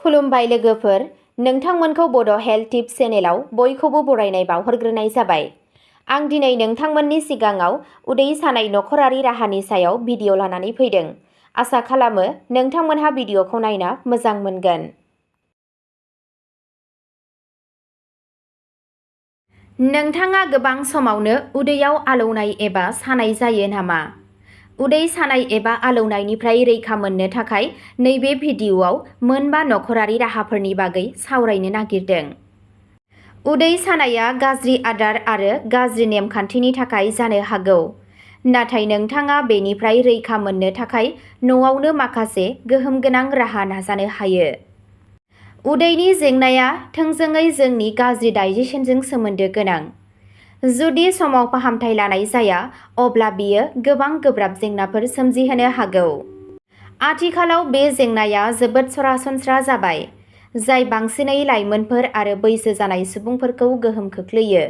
खुलुमबाय लोगोफोर, नोंथांमोनखौ बड' हेल्थ टिप्स चेनेलाव बयखौबो बरायनाय बावहरग्रोनाय जाबाय। आं दिनै नोंथांमोननि सिगाङाव उदै सानाय नखरारि राहानि सायाव भिडिअ लानानै फैदों। आसा खालामो नोंथांमोनहा भिडिअखौ नायना मोजां मोनगोन। नोंथाङा गोबां समावनो उदैयाव आलौनाय एबा सानाय जायो नामा? उदै सानाय एबा आलौनायनिफ्राय रैखा मोननो थाखाय नैबे भिडिअआव मोनबा नखरारि राहाफोरनि बागै सावरायनो नागिरदों। उदै सानाया गाज्रि आदार आरो गाज्रि नेमखान्थिनि थाखाय जानो हागौ, नाथाय नोंथाङा बेनिफ्राय रैखा मोननो थाखाय न'आवनो माखासे गोहोम गोनां राहा नाजानो हायो। उदैनि जेंनाया थोंजोङै जोंनि गाज्रि डाइजेशनजों सोमोन्दो गोनां। जुदि समाव फाहामथाय लानाय जाया, अब्ला बियो गोबां गोब्राब जेंनाफोर सोमजिहोनो हागौ। आथिखालाव बे जेंनाया जोबोद सरासनस्रा जाबाय, जाय बांसिनै लाइमोनफोर आरो बैसो जानाय सुबुंफोरखौ गोहोम खोख्लैयो।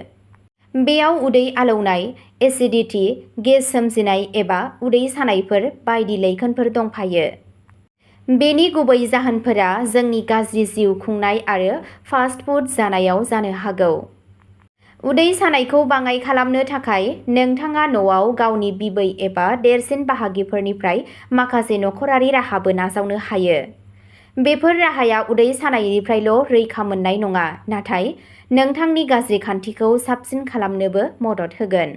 बेयाव उदै आलौनाय, एसिडिटी, गेस सोमजिनाय एबा उदै सानायफोर बायदि लैखोनफोर दंफायो। बेनि गुबै जाहोनफोरा जोंनि गाज्रि जिउ खुंनाय आरो फास्ट फुड जानायाव जानो हागौ। उदै सानायखौ बाङाइ खालामनो थाखाय नोंथाङा न'आव गावनि बिबै एबा देरसिन बाहागिफोरनिफ्राय माखासे नखरारि राहाबो नाजावनो हायो। बेफोर राहाया उदै सानायनिफ्रायल' रैखा मोननाय नङा, नाथाय नोंथांनि गाज्रि खान्थिखौ साबसिन खालामनोबो मदद होगोन।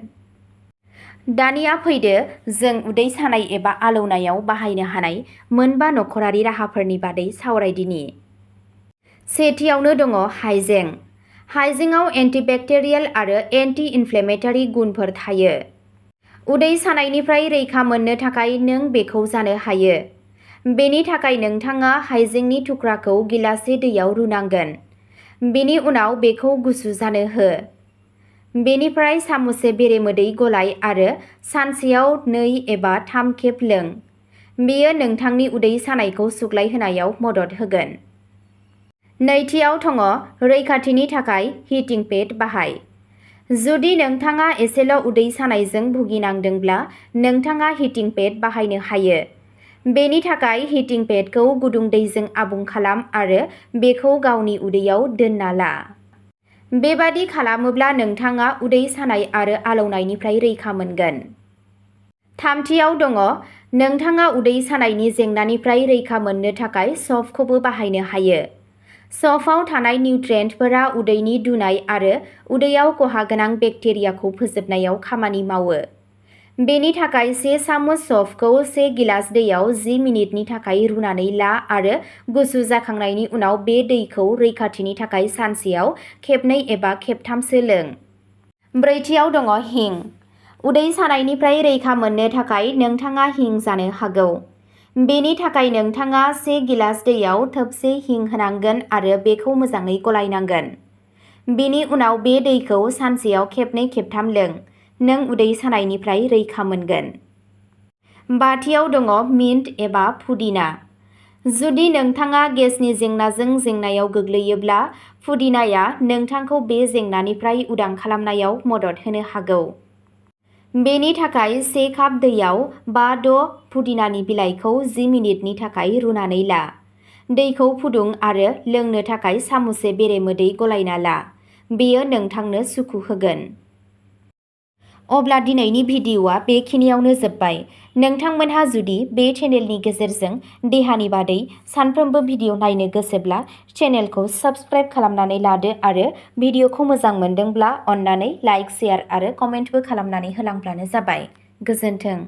दानिया फैदो जों उदै सानाय एबा आलौनायाव बाहायनो हानाय मोनबा नखरारि राहाफोरनि बादै सावरायदिनि। सेथियावनो दङ हाइजें। हाइजेंआव एन्टिबेक्टेरियेल आरो एन्टि इनफ्लेमेटरि गुनफोर थायो। उदै सानायनिफ्राय रैखा मोननो थाखाय नों बेखौ जानो हायो। बेनि थाखाय नोंथाङा हाइजेंनि थुख्राखौ गिलाससे दैयाव रुनांगोन। बेनि उनाव बेखौ गुसु जानो हो। बेनिफ्राय सामुससे बेरेमोदै गलाय आरो सानसेयाव 2 एबा 3 खेब लों। बेयो नोंथांनि उदै सानायखौ सुग्लायहोनायाव मदद होगोन। नैथियाव दङ रैखाथिनि थाखाय हिटिं पेड बाहाय। जुदि नोंथाङा एसेल' उदै सानायजों भुगिनांदोंब्ला नोंथाङा हिटिं पेड बाहायनो हायो। बेनि थाखाय हिटिं पेडखौ गुदुं दैजों आबुं खालाम आरो बेखौ गावनि उदैयाव दोनना ला। बेबादि खालामोब्ला नोंथाङा उदै सानाय आरो आलौनायनिफ्राय रैखा मोनगोन। थामथियाव दङ नोंथाङा उदै सानायनि जेंनानिफ्राय रैखा मोननो थाखाय स'फखौबो बाहायनो हायो। स'फआव थानाय निउट्रियेन्टफोरा उदैनि दुनाय आरो उदैयाव खहा गोनां बेक्टेरियाखौ फोजोबनायाव खामानि मावो। बेनि थाखाय 1 सामुस स'फखौ 1 गिलास दैयाव 10 मिनिटनि थाखाय रुनानै ला आरो गुसु जाखांनायनि उनाव बे दैखौ रैखाथिनि थाखाय सानसेयाव खेबनै एबा खेबथामसो लों। ब्रैथियाव दङ हिं। उदै सानायनिफ्राय रैखा मोननो थाखाय नोंथाङा हिं जानो हागौ। बेनि थाखाय नोंथाङा 1 गिलास दैयाव थोबसे हिं होनांगोन आरो बेखौ मोजाङै गलायनांगोन। बेनि उनाव बे दैखौ सानसेयाव खेबनै खेबथाम लों। नों उदै सानायनिफ्राय रैखा मोनगोन। बाथियाव दङ मिन्ट एबा पुदिना। जुदि नोंथाङा गेसनि जेंनाजों जेंनायाव गोग्लैयोब्ला, पुदिनाया नोंथांखौ बे जेंनानिफ्राय उदां खालामनायाव मदद होनो हागौ। बेनि थाखाय 1 काप दैयाव 5-6 पुदिनानि बिलाइखौ 10 मिनिटनि थाखाय रुनानै ला। दैखौ फुदुं आरो लोंनो थाखाय सामुससे बेरेमोदै गलायना ला। बेयो नोंथांनो सुखु होगोन। अब्ला दिनैनि भिडिअआ बेखिनियावनो जोबबाय। नोंथांमोनहा जुदि बे चेनेलनि गेजेरजों देहानि बादै सानफ्रोमबो भिडिअ नायनो गोसोब्ला चेनेलखौ साबस्क्राइब खालामनानै लादो आरो भिडिअखौ मोजां मोनदोंब्ला अन्नानै लाइक, शेयार आरो कमेन्टबो खालामनानै होलांब्लानो जाबाय। गोजोन्थों।